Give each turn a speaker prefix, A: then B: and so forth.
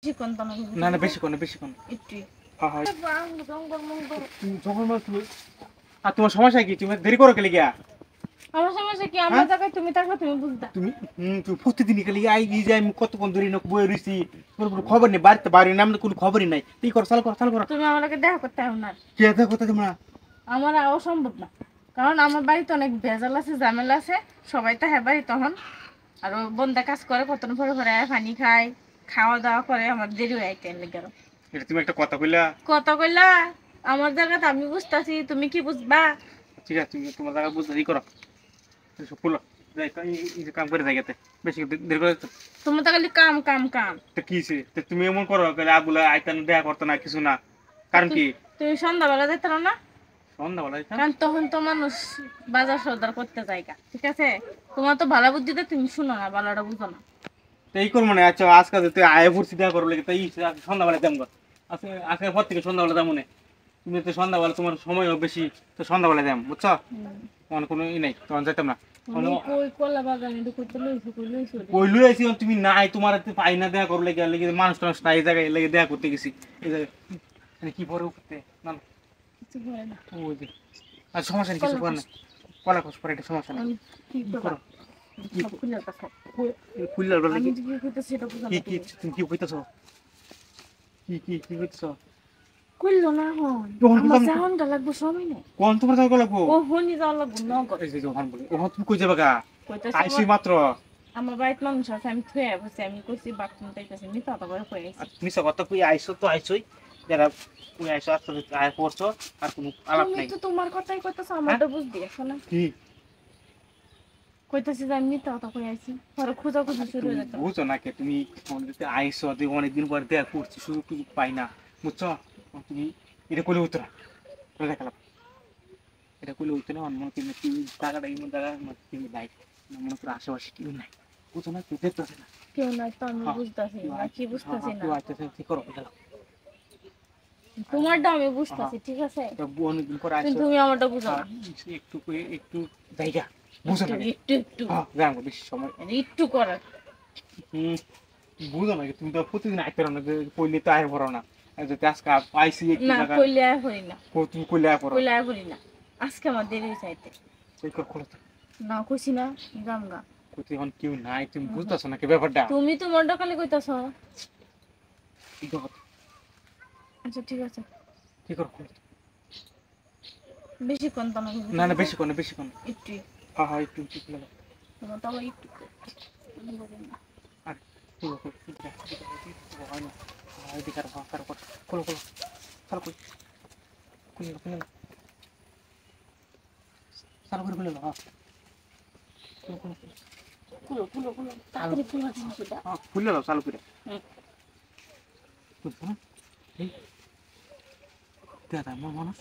A: বেশিক্ষণ তো না
B: না না বেশিক্ষণ না বেশিক্ষণ
A: একটু
B: হ্যাঁ হ্যাঁ
A: জঙ্গল মঙ্গল
B: তুমি যখন মাছ তুমি আর তোমার সমস্যা কি তুমি দেরি করো কেলে গিয়া
A: আমার সমস্যা কি আমার
B: হ্যাঁ
A: জায়গায় তুমি থাকলে তুমি বুঝতা
B: তুমি তুমি প্রতিদিন কেলে আই গিয়ে যাই আমি কতক্ষণ ধরে না বই রইছি তোমার কোনো খবর নেই বাড়িতে বাড়ি নাম কোনো খবরই নাই তুই করো চাল করো
A: তুমি আমাকে দেখা করতে হবে না
B: কে দেখা কথা তোমরা
A: আমার অসম্ভব না কারণ আমার বাড়িতে অনেক ভেজাল আছে ঝামেলা আছে সবাই তো হ্যাঁ বাড়ি তখন আর ও বন্ধা কাজ করে কতক্ষণ পরে পরে পানি খায় খাওয়া দাওয়া করে আমার দেরি হয়ে আইতে লেগে
B: এটা তুমি একটা কথা কইলা
A: কত কইলা আমার জায়গাতে আমি বুঝতাছি তুমি কি বুঝবা
B: ঠিক আছে তুমি তোমার জায়গা বুঝতে ই করো সব ফুলো যাই এই যে কাম করে জায়গাতে বেশি দেরি করে
A: তুমি তো খালি কাম কাম কাম
B: তো কি তো তুমি এমন করো কেলে আগুলা আইতান দেখা করতো না কিছু না কারণ কি
A: তুমি সন্ধ্যাবেলা যেতে পারো না
B: সন্ধ্যাবেলা আইতাম
A: কারণ তখন তো মানুষ বাজার সদার করতে যায়গা ঠিক আছে তোমার তো ভালো বুদ্ধিতে তুমি শুনো না ভালোটা বুঝো না
B: তো এই করবো না আচ্ছা আজকাল তুই আয় পড়ছি দেখা করবো লাগে তাই সন্ধ্যাবেলা যাবো আজকে আজকের পর থেকে সন্ধ্যাবেলা যাবো না তুমি তো সন্ধ্যাবেলা তোমার সময়ও বেশি তো সন্ধ্যাবেলা যাম বুঝছো তোমার কোনো ই নাই তখন যেতাম না কইলু আইছি তুমি নাই তোমার হাতে পাই না দেখা করলে লেগে মানুষ টানুষ নাই এই জায়গায় লেগে দেখা করতে গেছি এই জায়গায় কি পরে উঠতে না ওই যে আর সমস্যা নেই কিছু করার নেই কলা খোঁজ পরে একটা সমস্যা নেই খুললার বলে কি কি তুমি কি কইতাছো কি কইতাছো
A: কইলো না হন আমার জাহানটা লাগবো সময় নেই
B: কোন তোমার যাওয়া লাগবো
A: ও হনি যাওয়া লাগবো নগদ
B: এই যে যখন বলে ও তুমি কই যাবা গা আইছি মাত্র
A: আমার বাড়িতে মানুষ আছে আমি থুয়ে বসে আমি কইছি বাথরুম তাইতাছি নি তো আবার কই আইছি
B: মিছা কথা কই আইছো তো আইছোই যারা কই আইছো আসলে আয় পড়ছো আর কোনো আলাপ
A: তুমি
B: নাই
A: তো তোমার কথাই কইতাছ আমারটা বুঝদি এখন
B: কি
A: কইতাছি যে আমি তো কথা কই আইছি পরে খোঁজা খুঁজি শুরু হয়ে যেত
B: বুঝছো না কে তুমি আমাদের আইছো অনেকদিন পর দেখা করছি শুধু কিছু পাই না বুঝছো তুমি এটা কইলে উত্তরা দেখালাম এটা কইলে উত্তর না মনে করি কি টাকাটা এমন জায়গা তুমি নাই মনে করো আশেপাশে কেউ নাই বুঝছো না কেউ দেখতেছে না
A: কেউ নাই তো আমি বুঝতাছি না কি বুঝতাছি না
B: ঠিক করো গেলাম
A: তোমারটা আমি বুঝতাছি ঠিক আছে
B: অনেকদিন পর
A: কিন্তু তুমি আমারটা বুঝো না
B: একটু একটু জায়গা বুঝো না
A: একটু একটু
B: জানো বেশি সময়
A: একটু করে
B: বুঝো না তুমি তো প্রতিদিন আইতে পারো না কইলে তো আয় ভরো না যদি আজকে আইসি একটু
A: না
B: জায়গা
A: কইলে আয় হই না
B: তুমি কইলে আয় ভরো
A: কইলে আয় হই না আজকে আমার দেরি চাইতে
B: এই কর খোলো তো
A: না কইছি না জামগা
B: কইতে এখন কেউ নাই তুমি বুঝতাছো না কি ব্যাপারটা
A: তুমি তো মনটা খালি কইতাছ
B: ঠিক আছে
A: আচ্ছা ঠিক আছে
B: ঠিক করো খোলো
A: বেশিক্ষণ তো না
B: না না বেশিক্ষণ না বেশিক্ষণ
A: একটু
B: হ্যাঁ হ্যাঁ একটু ঠিক লাগে
A: তোমার তো একটু
B: আর খোলো হয় না এদিকে আর কারো খোলো চালু কই খুলে চালু করে খুলে হ্যাঁ
A: তাড়াতাড়ি খুলে দিন সেটা
B: খুলে দাও চালু করে বুঝছো না এই দাদা আমার মানুষ